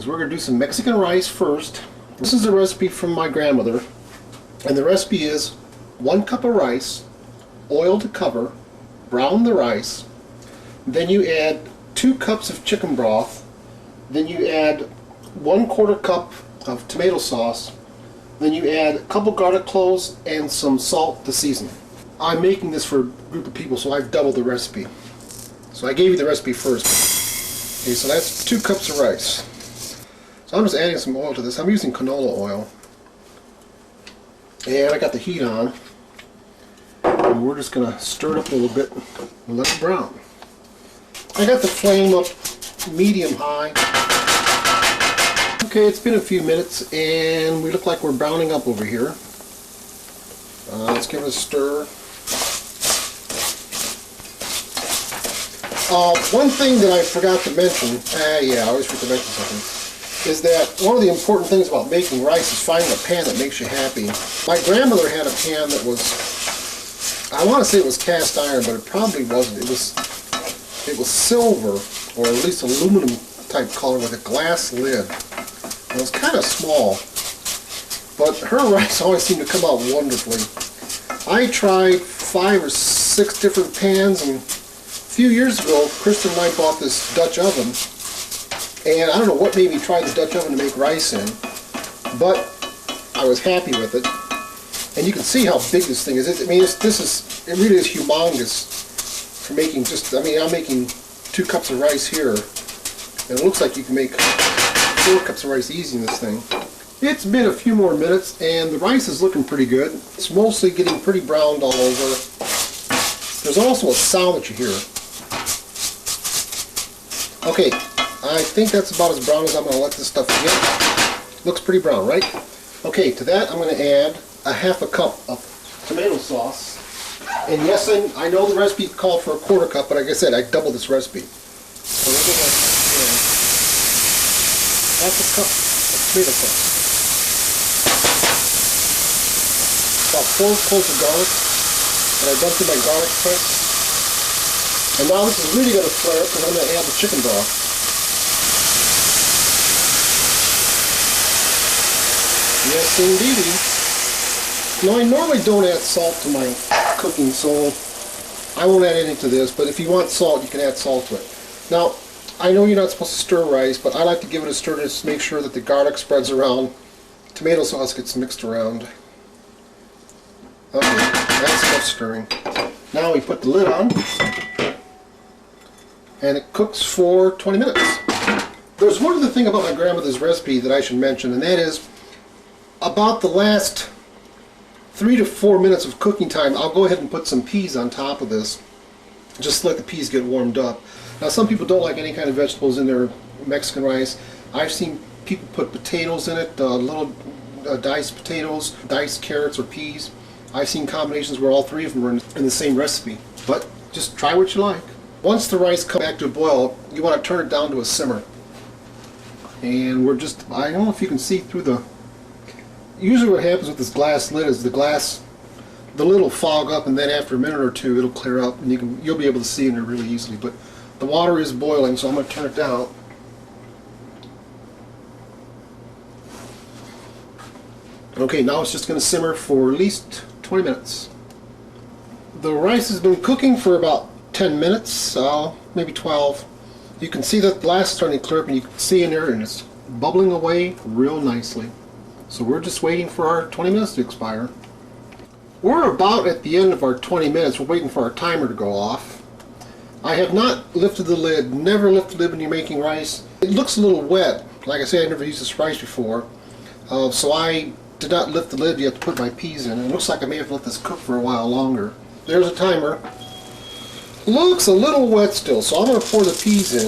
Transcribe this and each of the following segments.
So we're going to do some Mexican rice first. This is a recipe from my grandmother, and the recipe is 1 cup of rice, oil to cover, brown the rice, then you add 2 cups of chicken broth, then you add 1/4 cup of tomato sauce, then you add a couple garlic cloves and some salt to season. I'm making this for a group of people, so I've doubled the recipe. So I gave you the recipe first. Okay, so that's 2 cups of rice. So I'm just adding some oil to this. I'm using canola oil. And I got the heat on. And we're just going to stir it up a little bit and let it brown. I got the flame up medium-high. Okay, it's been a few minutes and we look like we're browning up over here. Let's give it a stir. One thing that I forgot to mention, I always forget to mention something, is that one of the important things about making rice is finding a pan that makes you happy. My grandmother had a pan that was, I want to say it was cast iron, but it probably wasn't. It was silver, or at least aluminum type color with a glass lid. It was kind of small, but her rice always seemed to come out wonderfully. I tried 5 or 6 different pans, and a few years ago, Kristen and I bought this Dutch oven, and I don't know what made me try the Dutch oven to make rice in, but I was happy with it. And you can see how big this thing is. It really is humongous for making I'm making 2 cups of rice here, and it looks like you can make 4 cups of rice easy in this thing. It's been a few more minutes, and the rice is looking pretty good. It's mostly getting pretty browned all over. There's also a sound that you hear. Okay, I think that's about as brown as I'm going to let this stuff get. Looks pretty brown, right? Okay, to that I'm going to add a 1/2 cup of tomato sauce. And yes, I know the recipe called for a 1/4 cup, but like I said, I doubled this recipe. So we're going to add 1/2 cup of tomato sauce. About 4 cloves of garlic, and I dumped in my garlic press. And now this is really going to flare up because I'm going to add the chicken broth. Yes, indeedy. Now I normally don't add salt to my cooking, so I won't add anything to this, but if you want salt, you can add salt to it. Now, I know you're not supposed to stir rice, but I like to give it a stir to just make sure that the garlic spreads around, tomato sauce gets mixed around. Okay, that's enough stirring. Now we put the lid on, and it cooks for 20 minutes. There's one other thing about my grandmother's recipe that I should mention, and that is about the last 3 to 4 minutes of cooking time, I'll go ahead and put some peas on top of this, just to let the peas get warmed up. Now some people don't like any kind of vegetables in their Mexican rice. I've seen people put potatoes in it, little diced potatoes, diced carrots or peas. I've seen combinations where all 3 of them are in the same recipe, but just try what you like. Once the rice comes back to a boil, you want to turn it down to a simmer. And we're just, I don't know if you can see through the, usually what happens with this glass lid is the lid will fog up, and then after a minute or 2 it'll clear up and you'll be able to see in there really easily. But the water is boiling, so I'm going to turn it down. Okay, now it's just going to simmer for at least 20 minutes. The rice has been cooking for about 10 minutes, maybe 12. You can see that the glass is starting to clear up, and you can see in there, and it's bubbling away real nicely. So we're just waiting for our 20 minutes to expire. We're about at the end of our 20 minutes. We're waiting for our timer to go off. I have not lifted the lid. Never lift the lid when you're making rice. It looks a little wet. Like I say, I never used this rice before. So I did not lift the lid yet to put my peas in. It looks like I may have let this cook for a while longer. There's a timer. Looks a little wet still, so I'm going to pour the peas in.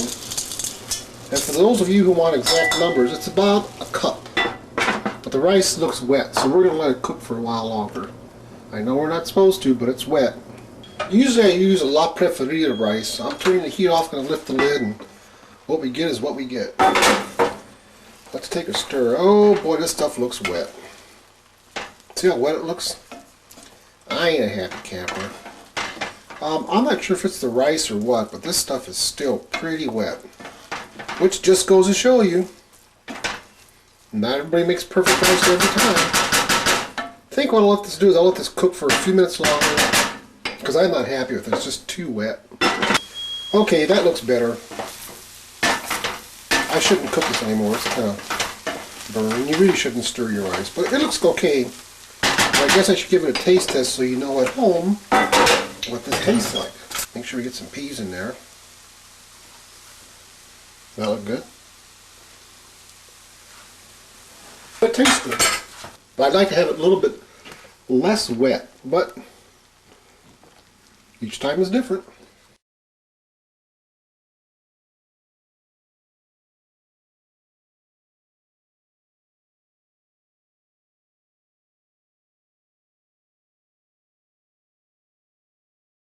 And for those of you who want exact numbers, it's about a cup. But the rice looks wet, so we're going to let it cook for a while longer. I know we're not supposed to, but it's wet. Usually I use a la preferida rice. I'm turning the heat off, going to lift the lid, and what we get is what we get. Let's take a stir. Oh boy, this stuff looks wet. See how wet it looks? I ain't a happy camper. I'm not sure if it's the rice or what, but this stuff is still pretty wet. Which just goes to show you, Not everybody makes perfect rice every time. I think what I'll let this do is I'll let this cook for a few minutes longer because I'm not happy with it. It's just too wet. Okay, that looks better. I shouldn't cook this anymore. It's kind of burning. You really shouldn't stir your rice, but it looks okay. I guess I should give it a taste test so you know at home what this tastes like. Make sure we get some peas in there. That look good? It tastes good. But I'd like to have it a little bit less wet, but each time is different.